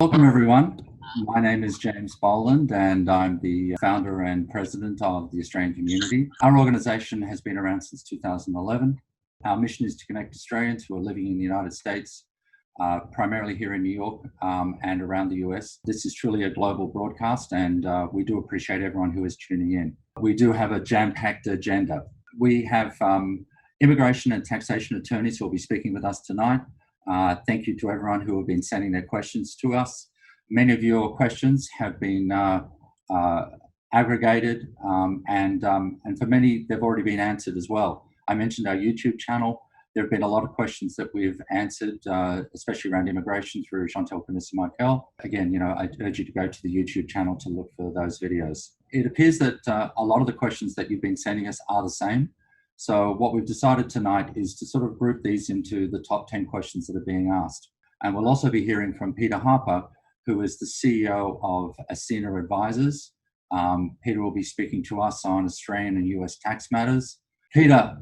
Welcome, everyone. My name is James Boland, and I'm the founder and president of the Australian community. Our organisation has been around since 2011. Our mission is to connect Australians who are living in the United States, primarily here in New York and around the US. This is truly a global broadcast, and we do appreciate everyone who is tuning in. We do have a jam-packed agenda. We have immigration and taxation attorneys who will be speaking with us tonight. Thank you to everyone who have been sending their questions to us. Many of your questions have been aggregated, and for many, they've already been answered as well. I mentioned our YouTube channel. There have been a lot of questions that we've answered, especially around immigration through Chantal Michael. Again, I urge you to go to the YouTube channel to look for those videos. It appears that a lot of the questions that you've been sending us are the same. So what we've decided tonight is to sort of group these into the top 10 questions that are being asked. And we'll also be hearing from Peter Harper, who is the CEO of Ascena Advisors. Peter will be speaking to us on Australian and U.S. tax matters. Peter,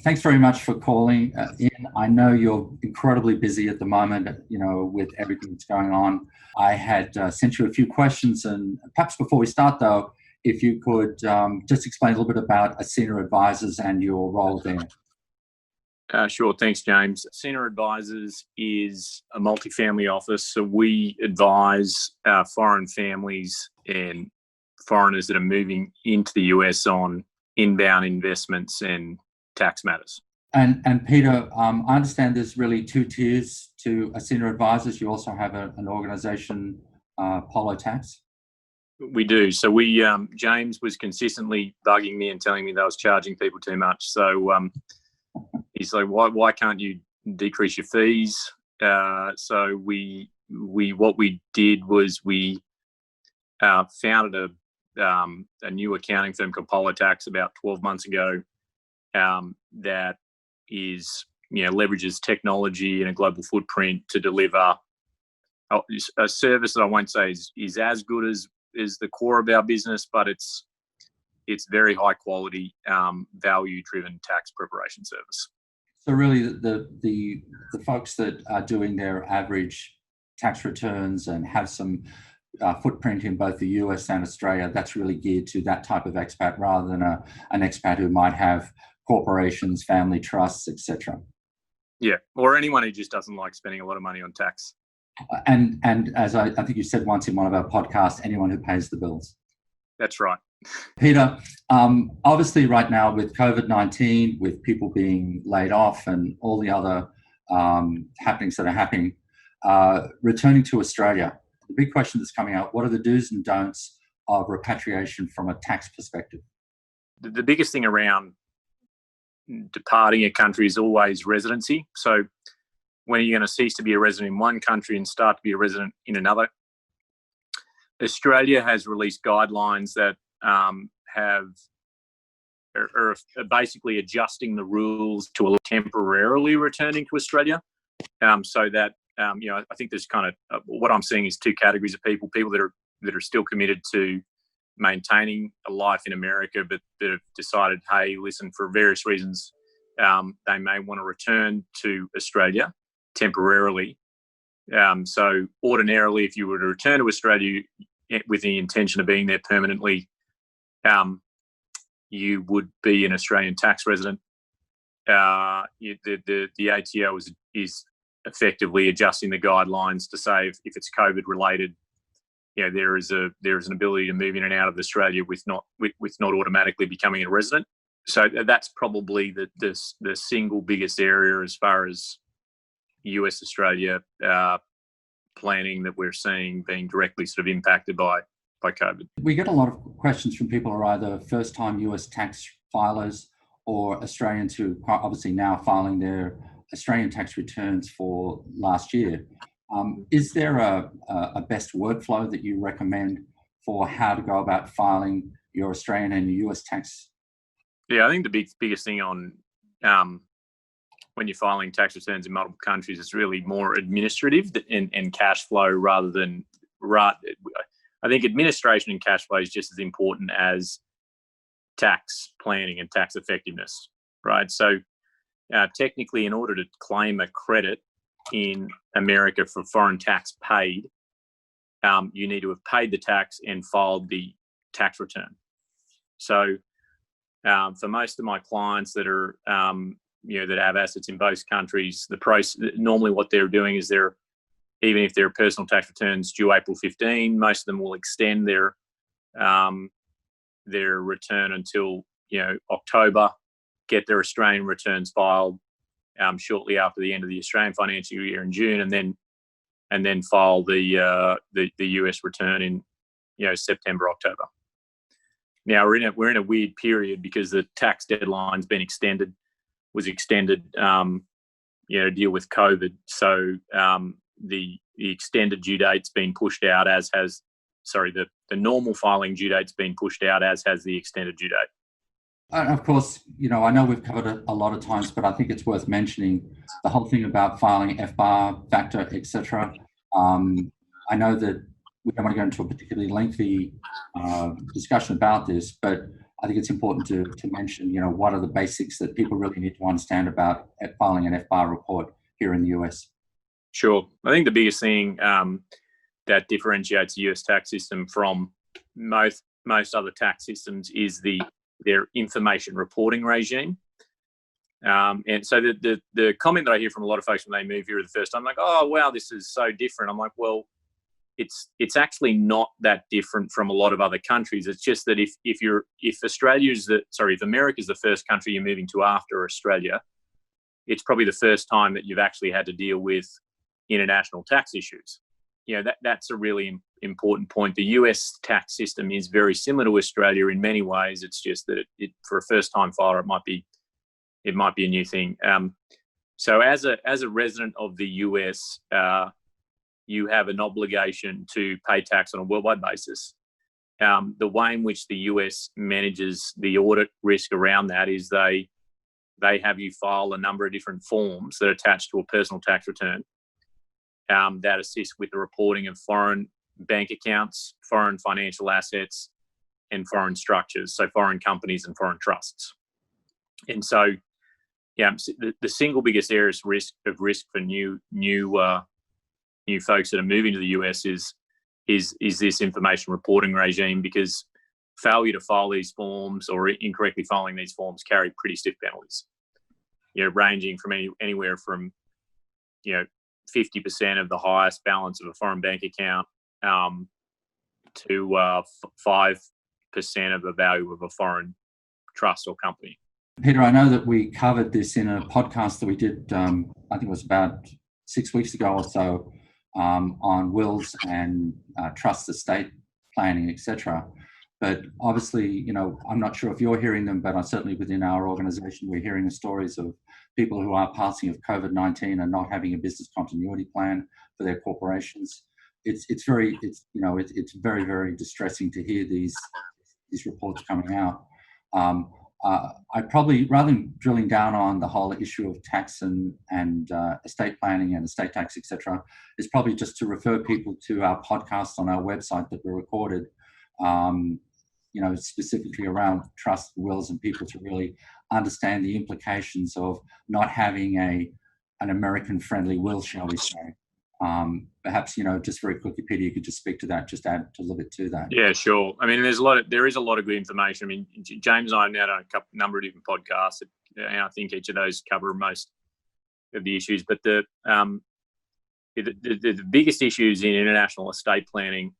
thanks very much for calling in. I know you're incredibly busy at the moment, with everything that's going on. I had sent you a few questions, and perhaps before we start though, if you could just explain a little bit about Ascena Advisors and your role there. Sure, thanks, James. Ascena Advisors is a multifamily office, so we advise foreign families and foreigners that are moving into the US on inbound investments and tax matters. And Peter, I understand there's really two tiers to Ascena Advisors. You also have an organisation, Polo Tax. We do. So James was consistently bugging me and telling me that I was charging people too much. So he's like, why can't you decrease your fees? So what we did was we founded a new accounting firm called Polo Tax about 12 months ago that is, leverages technology and a global footprint to deliver a service that I won't say is as good as the core of our business, but it's very high quality, value driven tax preparation service. So really the folks that are doing their average tax returns and have some footprint in both the US and Australia, that's really geared to that type of expat rather than an expat who might have corporations, family trusts, etc. Yeah, or anyone who just doesn't like spending a lot of money on tax. And as I think you said once in one of our podcasts, anyone who pays the bills. That's right. Peter, obviously right now with COVID-19, with people being laid off and all the other happenings that are happening, returning to Australia, the big question that's coming out, what are the do's and don'ts of repatriation from a tax perspective? The biggest thing around departing a country is always residency. So when are you going to cease to be a resident in one country and start to be a resident in another? Australia has released guidelines that are basically adjusting the rules to temporarily returning to Australia. So that I think there's kind of what I'm seeing is two categories of people that are still committed to maintaining a life in America, but that have decided, hey, listen, for various reasons, they may want to return to Australia temporarily. So ordinarily, if you were to return to Australia with the intention of being there permanently, you would be an Australian tax resident. The ATO is effectively adjusting the guidelines to say if it's COVID related, there is an ability to move in and out of Australia with not automatically becoming a resident. So that's probably the single biggest area as far as US Australia planning that we're seeing being directly sort of impacted by COVID. We get a lot of questions from people who are either first-time US tax filers or Australians who are obviously now filing their Australian tax returns for last year. Is there a best workflow that you recommend for how to go about filing your Australian and US tax? Yeah, I think the biggest thing on when you're filing tax returns in multiple countries, it's really more administrative and cash flow rather than I think administration and cash flow is just as important as tax planning and tax effectiveness, right? So technically, in order to claim a credit in America for foreign tax paid, you need to have paid the tax and filed the tax return. So for most of my clients that are, that have assets in both countries, normally what they're doing is even if their personal tax returns due April 15, most of them will extend their return until October, get their Australian returns filed shortly after the end of the Australian financial year in June, and then file the US return in September, October. Now we're in a weird period because the tax deadline's been extended, to deal with COVID. So the extended due date's been pushed out, the normal filing due date's been pushed out, as has the extended due date. And of course, I know we've covered it a lot of times, but I think it's worth mentioning the whole thing about filing FBAR, FATCA, etc. I know that we don't want to go into a particularly lengthy discussion about this, but I think it's important to mention, what are the basics that people really need to understand about filing an FBAR report here in the US. Sure. I think the biggest thing that differentiates the US tax system from most other tax systems is their information reporting regime. And so the comment that I hear from a lot of folks when they move here the first time, like, oh, wow, this is so different. I'm like, well, it's actually not that different from a lot of other countries. It's just that if America's the first country you're moving to after Australia, it's probably the first time that you've actually had to deal with international tax issues. That's a really important point. The US tax system is very similar to Australia in many ways. It's just that it for a first-time filer, it might be a new thing. So as a resident of the US, you have an obligation to pay tax on a worldwide basis. The way in which the US manages the audit risk around that is they have you file a number of different forms that attach to a personal tax return that assist with the reporting of foreign bank accounts, foreign financial assets, and foreign structures, so foreign companies and foreign trusts. And so, the single biggest area of risk for new folks that are moving to the US is this information reporting regime, because failure to file these forms or incorrectly filing these forms carry pretty stiff penalties. Ranging from anywhere from 50% of the highest balance of a foreign bank account to 5% of the value of a foreign trust or company. Peter, I know that we covered this in a podcast that we did, I think it was about 6 weeks ago or so, on wills and trust estate planning, etc. But obviously, I'm not sure if you're hearing them, but certainly within our organization, we're hearing the stories of people who are passing of COVID-19 and not having a business continuity plan for their corporations. It's very, very distressing to hear these reports coming out. I probably, rather than drilling down on the whole issue of tax and estate planning and estate tax, etc., is probably just to refer people to our podcast on our website that we recorded, specifically around trust, wills, and people to really understand the implications of not having an American-friendly will, shall we say. Perhaps, just very quickly, Peter, you could just speak to that, just add a little bit to that. Yeah, sure. I mean, there is a lot of good information. I mean, James and I have now done a number of different podcasts, and I think each of those cover most of the issues. But the biggest issues in international estate planning,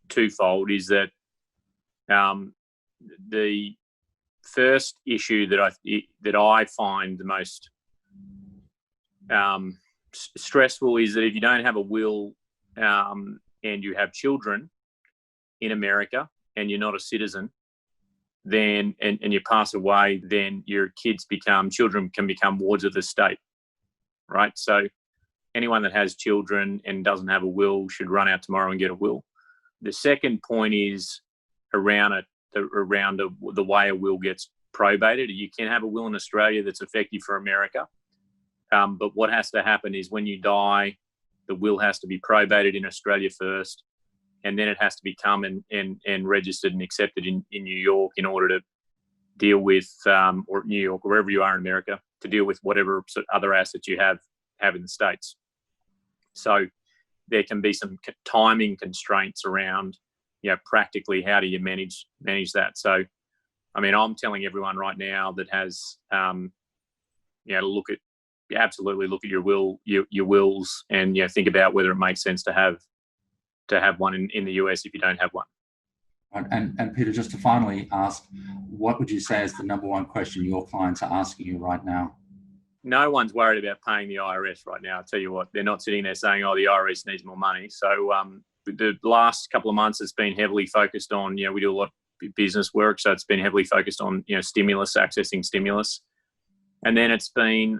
twofold, is that the first issue that I find the most stressful is that if you don't have a will and you have children in America and you're not a citizen, then and you pass away, then your children can become wards of the state, right? So anyone that has children and doesn't have a will should run out tomorrow and get a will. The second point is around the way a will gets probated. You can have a will in Australia that's effective for America. But what has to happen is when you die, the will has to be probated in Australia first, and then it has to become and registered and accepted in New York in order to deal with, or New York, wherever you are in America, to deal with whatever other assets you have in the States. So there can be some timing constraints around, practically how do you manage that. So, I mean, I'm telling everyone right now that has, absolutely look at your wills, and think about whether it makes sense to have one in the US if you don't have one. And Peter, just to finally ask, what would you say is the number one question your clients are asking you right now? No one's worried about paying the IRS right now. I'll tell you what, they're not sitting there saying, oh, the IRS needs more money. So the last couple of months it's been heavily focused on, we do a lot of business work, so it's been heavily focused on, stimulus, accessing stimulus. And then it's been,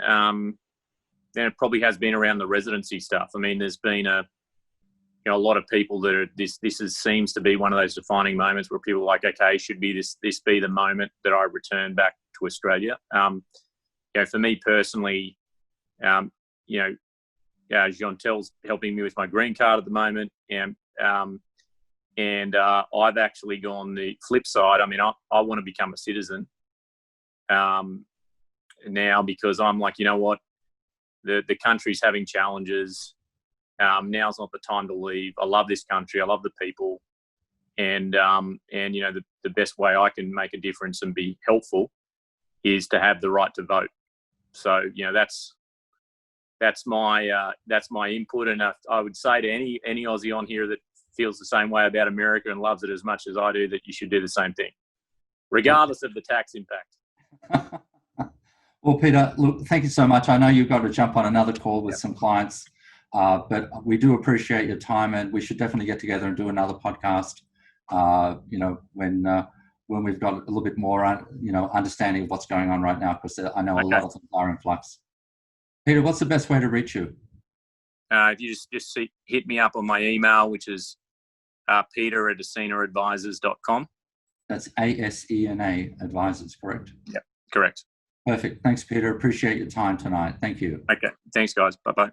then it probably has been around the residency stuff. I mean, there's been a lot of people that are, this seems to be one of those defining moments where people are like, okay, should be this be the moment that I return back to Australia? For me personally, Jeantelle's helping me with my green card at the moment, and I've actually gone the flip side. I mean, I want to become a citizen now, because I'm like, you know what, the country's having challenges. Now's not the time to leave. I love this country. I love the people, and the best way I can make a difference and be helpful is to have the right to vote. So that's my input, and I would say to any Aussie on here that feels the same way about America and loves it as much as I do, that you should do the same thing, regardless of the tax impact. Well, Peter, look, thank you so much. I know you've got to jump on another call with some clients, but we do appreciate your time, and we should definitely get together and do another podcast. When we've got a little bit more, understanding of what's going on right now, because I know a lot of things are in flux. Peter, what's the best way to reach you? If you just hit me up on my email, which is peter@asenaadvisors.com. That's ASENA Advisors, correct? Yep, correct. Perfect. Thanks, Peter. Appreciate your time tonight. Thank you. Okay. Thanks, guys. Bye-bye.